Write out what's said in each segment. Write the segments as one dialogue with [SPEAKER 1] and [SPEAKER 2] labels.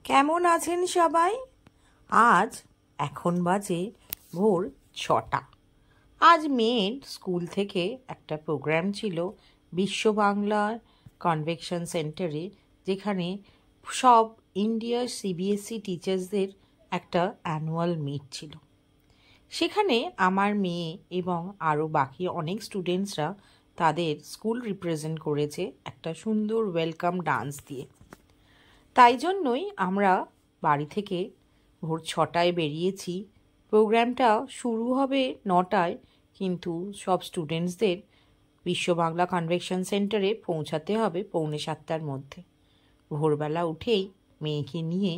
[SPEAKER 1] কেমন আছেন সবাই? আজ এখন বাজে ভোর 6টা। আজ মেয়ের স্কুল থেকে একটা প্রোগ্রাম ছিল বিশ্ব বাংলা কনভেনশন সেন্টারে, যেখানে সব ইন্ডিয়ার সিবিএসসি টিচার্সদের একটা অ্যানুয়াল মিট ছিল। সেখানে আমার মেয়ে এবং আরও বাকি অনেক স্টুডেন্টসরা তাদের স্কুল রিপ্রেজেন্ট করেছে একটা সুন্দর ওয়েলকাম ডান্স দিয়ে। তাই জন্যই আমরা বাড়ি থেকে ভোর 6টায় বেরিয়েছি। প্রোগ্রামটা শুরু হবে 9টায়, কিন্তু সব স্টুডেন্টসদের বিশ্ব বাংলা কনভেনশন সেন্টারে পৌঁছাতে হবে 6:45টার মধ্যে। ভোরবেলা উঠেই মেয়েকে নিয়ে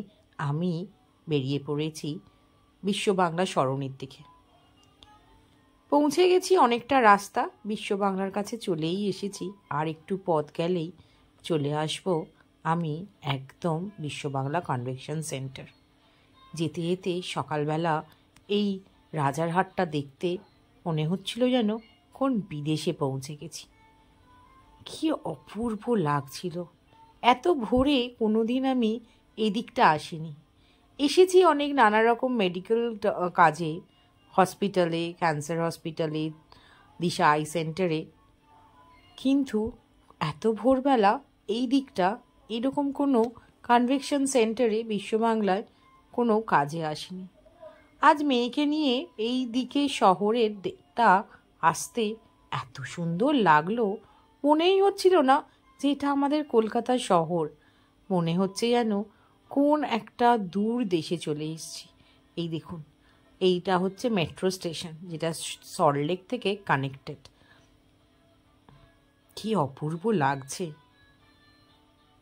[SPEAKER 1] আমি বেরিয়ে পড়েছি বিশ্ব বাংলা সরণির দিকে। পৌঁছে গেছি অনেকটা রাস্তা, বিশ্ব বাংলার কাছে চলেই এসেছি। আর একটু পথ গেলেই চলে আসবো আমি একদম বিশ্ব বাংলা কনভেনশন সেন্টার। যেতে যেতে সকালবেলা এই রাজারহাটটা দেখতে মনে হচ্ছিল যেন কোন বিদেশে পৌঁছে গেছি। কি অপূর্ব লাগছিল! এত ভোরে কোনোদিন আমি এদিকটা আসিনি। এসেছি অনেক নানা রকম মেডিকেল কাজে, হসপিটালে, ক্যান্সার হসপিটালে, দিশা আই সেন্টারে, কিন্তু এত ভোরবেলা এই দিকটা এরকম কোনো কনভেনশন সেন্টারে বিশ্ব বাংলায় কোনো কাজে আসেনি। আজ মেয়েকে নিয়ে এই দিকে শহরের দিকটা আসতে এত সুন্দর লাগলো, মনেই হচ্ছিল না যে এটা আমাদের কলকাতা শহর। মনে হচ্ছে যেন কোন একটা দূর দেশে চলে এসেছি। এই দেখুন, এইটা হচ্ছে মেট্রো স্টেশন, যেটা সল্টলেক থেকে কানেক্টেড। কি অপূর্ব লাগছে!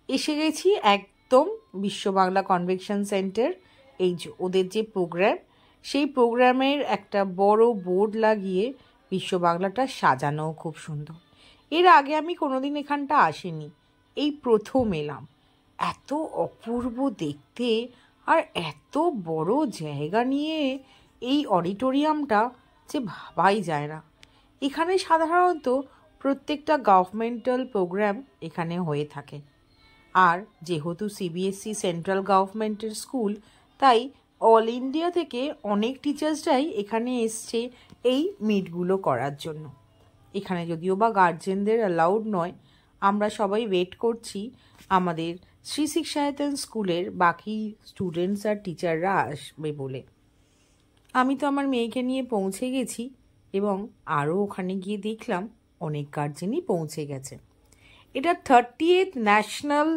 [SPEAKER 1] এসে গেছি একদম বিশ্ব বাংলা কনভেনশন সেন্টার। এই যে ওদের যে প্রোগ্রাম, সেই প্রোগ্রামের একটা বড় বোর্ড লাগিয়ে বিশ্ব বাংলাটা সাজানোও খুব সুন্দর। এর আগে আমি কোনোদিন এখানটা আসিনি, এই প্রথম এলাম। এত অপূর্ব দেখতে, আর এত বড় জায়গা নিয়ে এই অডিটোরিয়ামটা যে ভাবাই যায় না। এখানে সাধারণত প্রত্যেকটা গভর্নমেন্টাল প্রোগ্রাম এখানে হয়ে থাকে। আর যেহেতু সিবিএসসি সেন্ট্রাল গভর্নমেন্টের স্কুল, তাই অল ইন্ডিয়া থেকে অনেক টিচার্সরাই এখানে এসছে এই মিটগুলো করার জন্য। এখানে যদিও বা গার্জেনদের অ্যালাউড নয়, আমরা সবাই ওয়েট করছি আমাদের শ্রী শিক্ষায়তন স্কুলের বাকি স্টুডেন্টস আর টিচাররা আসবে বলে। আমি তো আমার মেয়েকে নিয়ে পৌঁছে গেছি এবং আরও ওখানে গিয়ে দেখলাম অনেক গার্জেনই পৌঁছে গেছে। এটা 30th ন্যাশনাল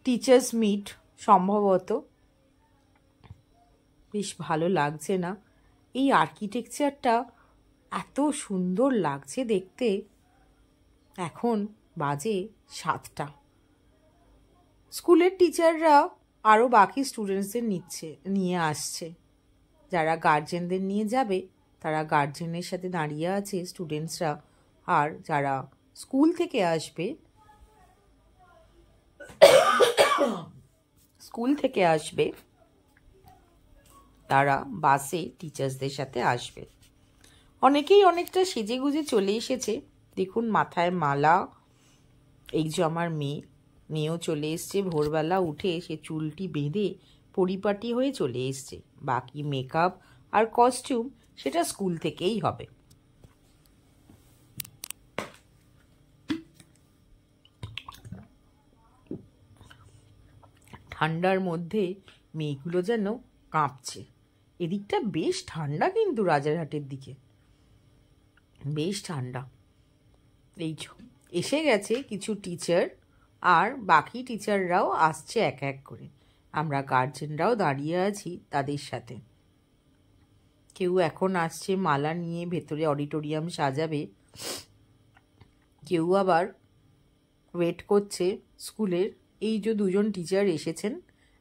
[SPEAKER 1] টিচার্স মিট সম্ভবত। বেশ ভালো লাগছে না? এই আর্কিটেকচারটা এত সুন্দর লাগছে দেখতে। এখন বাজে 7টা। স্কুলের টিচাররা আরও বাকি স্টুডেন্টসদের নিয়ে আসছে। যারা গার্জেনদের নিয়ে যাবে তারা গার্জেনের সাথে দাঁড়িয়ে আছে স্টুডেন্টসরা, আর যারা স্কুল থেকে আসবে তারা বাসে টিচার্সদের সাথে আসবে। অনেকেই অনেকটা সেজে গুজে চলে এসেছে। দেখুন, মাথায় মালা। এই যে আমার মেয়েও চলে এসছে। ভোরবেলা উঠে সে চুলটি বেঁধে পরিপাটি হয়ে চলে এসছে। বাকি মেকআপ আর কস্টিউম সেটা স্কুল থেকেই হবে। ঠান্ডার মধ্যে মেয়েগুলো যেন কাঁপছে। এদিকটা বেশ ঠান্ডা, কিন্তু রাজারহাটের দিকে বেশ ঠান্ডা। এই এসে গেছে কিছু টিচার, আর বাকি টিচাররাও আসছে এক এক করে। আমরা গার্জেনরাও দাঁড়িয়ে আছি তাদের সাথে। কেউ এখন আসছে মালা নিয়ে ভেতরে অডিটোরিয়াম সাজাবে, কেউ আবার ওয়েট করছে স্কুলের। এই যে দুজন টিচার এসেছেন,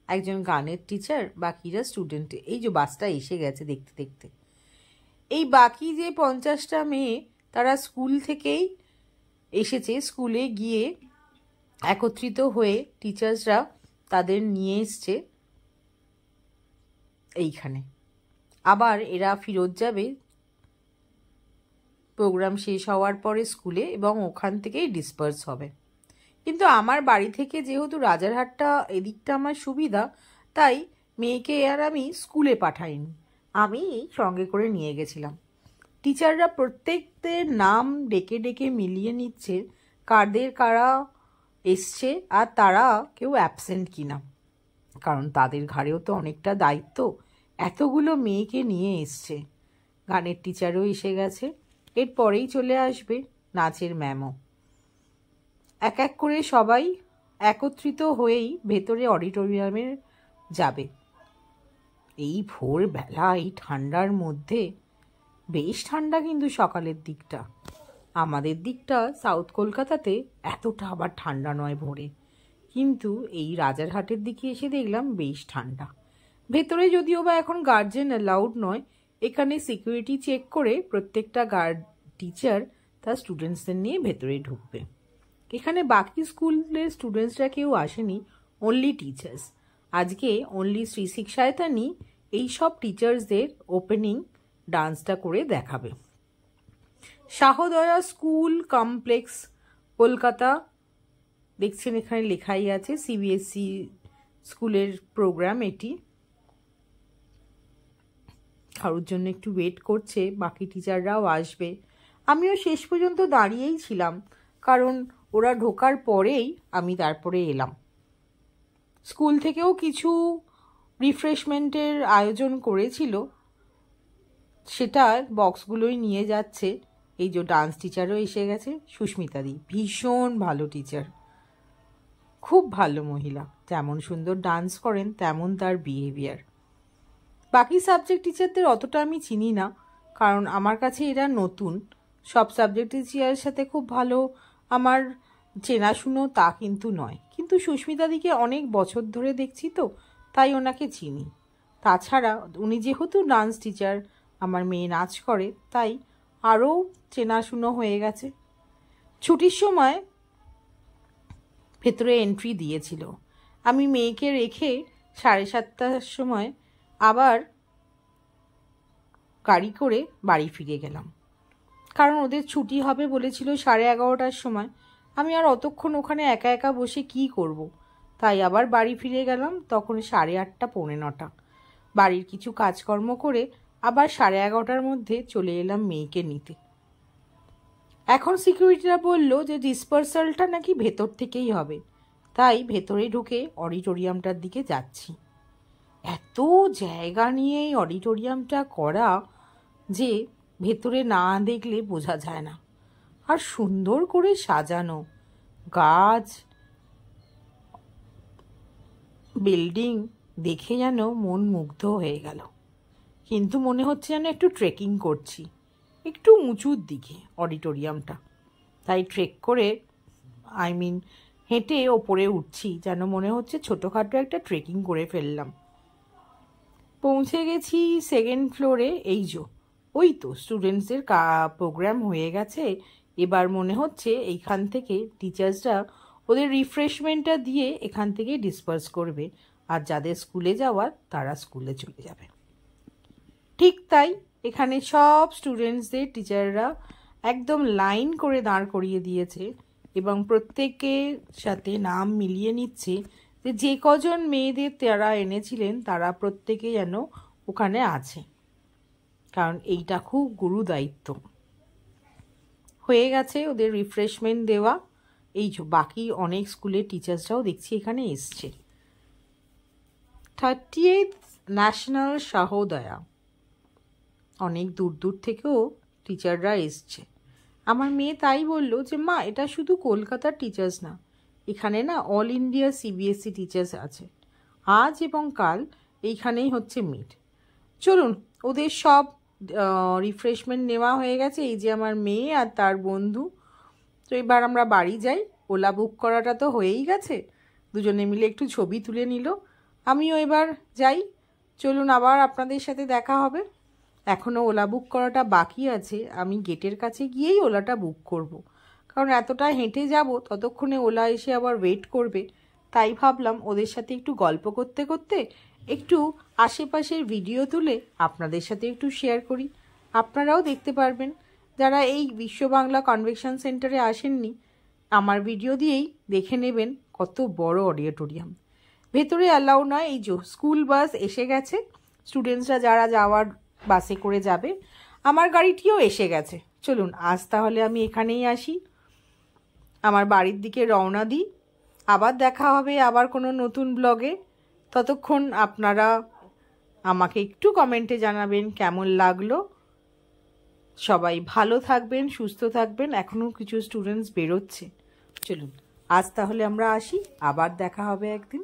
[SPEAKER 1] একজন গানের টিচার, বাকিরা স্টুডেন্ট। এই যে বাসটা এসে গেছে দেখতে দেখতে। এই বাকি যে 50টা মেয়ে, তারা স্কুল থেকেই এসেছে। স্কুলে গিয়ে একত্রিত হয়ে টিচার্সরা তাদের নিয়ে এসছে এইখানে। আবার এরা ফিরত যাবে প্রোগ্রাম শেষ হওয়ার পরে স্কুলে, এবং ওখান থেকেই ডিসপার্স হবে। কিন্তু আমার বাড়ি থেকে যেহেতু রাজারহাটটা এদিকটা আমার সুবিধা, তাই মেয়েকে আর আমি স্কুলে পাঠাইনি, আমি সঙ্গে করে নিয়ে গেছিলাম। টিচাররা প্রত্যেকদের নাম ডেকে ডেকে মিলিয়ে নিচ্ছে কাদের কারা এসছে আর তারা কেউ অ্যাবসেন্ট কিনা, কারণ তাদের ঘাড়েও তো অনেকটা দায়িত্ব, এতগুলো মেয়েকে নিয়ে এসছে। গানের টিচারও এসে গেছে, এরপরেই চলে আসবে নাচের ম্যামও। এক এক করে সবাই একত্রিত হয়েই ভেতরে অডিটোরিয়ামে যাবে। এই ভোরবেলা এই ঠান্ডার মধ্যে, বেশ ঠান্ডা কিন্তু সকালের দিকটা, আমাদের দিকটা সাউথ কলকাতাতে এতটা আবার ঠান্ডা নয় ভোরে, কিন্তু এই রাজারহাটের দিকে এসে দেখলাম বেশ ঠান্ডা। ভেতরে যদিও বা এখন গার্জেন অ্যালাউড নয়, এখানে সিকিউরিটি চেক করে প্রত্যেকটা টিচার তার স্টুডেন্টসদের নিয়ে ভেতরে ঢুকবে। এখানে বাকি স্কুলের স্টুডেন্টসরা কেউ আসেনি, অনলি টিচার্স। আজকে অনলি শ্রী শিক্ষায়তনী এই সব টিচার্সদের ওপেনিং ডান্সটা করে দেখাবে। শাহদয়া স্কুল কমপ্লেক্স কলকাতা, দেখছেন এখানে লেখাই আছে সিবিএসসি স্কুলের প্রোগ্রাম এটি। কারোর জন্য একটু ওয়েট করছে, বাকি টিচাররাও আসবে। আমিও শেষ পর্যন্ত দাঁড়িয়েই ছিলাম, কারণ ওরা ঢোকার পরেই আমি তারপরে এলাম। স্কুল থেকেও কিছু রিফ্রেশমেন্টের আয়োজন করেছিল, সেটা বক্সগুলোই নিয়ে যাচ্ছে। এই যে ডান্স টিচারও এসে গেছে, সুস্মিতা দি, ভীষণ ভালো টিচার, খুব ভালো মহিলা, যেমন সুন্দর ডান্স করেন তেমন তার বিহেভিয়ার। বাকি সাবজেক্ট টিচারদের অতটা আমি চিনি না, কারণ আমার কাছে এরা নতুন। সব সাবজেক্ট টিচারের সাথে খুব ভালো আমার চেনাশুনো তা কিন্তু নয়, কিন্তু সুস্মিতা দিকে অনেক বছর ধরে দেখছি তো, তাই ওনাকে চিনি। তাছাড়া উনি যেহেতু ডান্স টিচার, আমার মেয়ে নাচ করে, তাই আরও চেনাশুনো হয়ে গেছে। ছুটির সময় ভেতরে এন্ট্রি দিয়েছিল, আমি মেয়েকে রেখে 7:30টার সময় আবার গাড়ি করে বাড়ি ফিরে গেলাম, কারণ ওদের ছুটি হবে বলেছিল 11:30টার সময়। আমি আর অতক্ষণ ওখানে একা একা বসে কি করব, তাই আবার বাড়ি ফিরে গেলাম তখন 8:30 পৌনে 9টা। বাড়ির কিছু কাজকর্ম করে আবার 11:30টার মধ্যে চলে এলাম মেয়েকে নিতে। এখন সিকিউরিটিরা বলল যে ডিসপার্সালটা নাকি ভেতর থেকেই হবে, তাই ভেতরে ঢুকে অডিটোরিয়ামটার দিকে যাচ্ছি। এত জায়গা নিয়ে এই অডিটোরিয়ামটা করা যে ভেতরে না দেখলে বোঝা যায় না, আর সুন্দর করে সাজানো, গাছ, বিল্ডিং দেখে যেন মন মুগ্ধ হয়ে গেল। কিন্তু মনে হচ্ছে যেন একটু ট্রেকিং করছি, একটু উঁচুর দিকে অডিটোরিয়ামটা, তাই ট্রেক করে হেঁটে ওপরে উঠছি, যেন মনে হচ্ছে ছোটোখাটো একটা ট্রেকিং করে ফেললাম। পৌঁছে গেছি 2nd ফ্লোরে। এই যে ওই তো স্টুডেন্টসদের প্রোগ্রাম হয়ে গেছে, এবার মনে হচ্ছে এইখান থেকে টিচার্সরা ওদের রিফ্রেশমেন্টটা দিয়ে এখান থেকে ডিসপার্স করবে, আর যাদের স্কুলে যাওয়ার তারা স্কুলে চলে যাবে। ঠিক তাই, এখানে সব স্টুডেন্টসদের টিচাররা একদম লাইন করে দাঁড় করিয়ে দিয়েছে এবং প্রত্যেকের সাথে নাম মিলিয়ে নিচ্ছে যে যে কজন মেয়েদের তারা এনেছিলেন তারা প্রত্যেকে যেন ওখানে আছে, কারণ এইটা খুব গুরু দায়িত্ব। হয়ে গেছে ওদের রিফ্রেশমেন্ট দেওয়া। এই যে বাকি অনেক স্কুলের টিচার্সরাও দেখছি এখানে এসছে। 38th ন্যাশনাল শাহদয়া, অনেক দূর দূর থেকেও টিচাররা এসছে। আমার মেয়ে তাই বলল যে মা, এটা শুধু কলকাতার টিচার্স না, এখানে না অল ইন্ডিয়া সিবিএসসি টিচার্স আছে। আজ এবং কাল এইখানেই হচ্ছে মিট। চলুন, ওদের সব রিফ্রেশমেন্ট নেওয়া হয়ে গেছে। এই যে আমার মেয়ে আর তার বন্ধু, তো এবার আমরা বাড়ি যাই। ওলা বুক করাটা তো হয়েই গেছে, দুজনে মিলে একটু ছবি তুলে নিল। আমিও এবার যাই, চলুন আবার আপনাদের সাথে দেখা হবে। এখনও ওলা বুক করাটা বাকি আছে, আমি গেটের কাছে গিয়েই ওলাটা বুক করব, কারণ এতটা হেঁটে যাব ততক্ষণে ওলা এসে আবার ওয়েট করবে। তাই ভাবলাম ওদের সাথে একটু গল্প করতে করতে একটু আশেপাশের ভিডিও তুলে আপনাদের সাথে একটু শেয়ার করি, আপনারাও দেখতে পারবেন। যারা এই বিশ্ব বাংলা কনভেনশন সেন্টারে আসেননি আমার ভিডিও দিয়েই দেখে নেবেন কত বড় অডিটোরিয়াম। ভেতরে অ্যালাউ নয়। এই যে স্কুল বাস এসে গেছে, স্টুডেন্টসরা যারা যাওয়ার বাসে করে যাবে। আমার গাড়িটিও এসে গেছে। চলুন আজ তাহলে আমি এখানেই আসি, আমার বাড়ির দিকে রওনা দিই। আবার দেখা হবে আবার কোনো নতুন ব্লগে। ততক্ষণ আপনারা আমাকে একটু কমেন্টে জানাবেন কেমন লাগলো। সবাই ভালো থাকবেন, সুস্থ থাকবেন। এখনও কিছু স্টুডেন্টস বেরোচ্ছে। চলুন আজ তাহলে আমরা আসি, আবার দেখা হবে একদিন।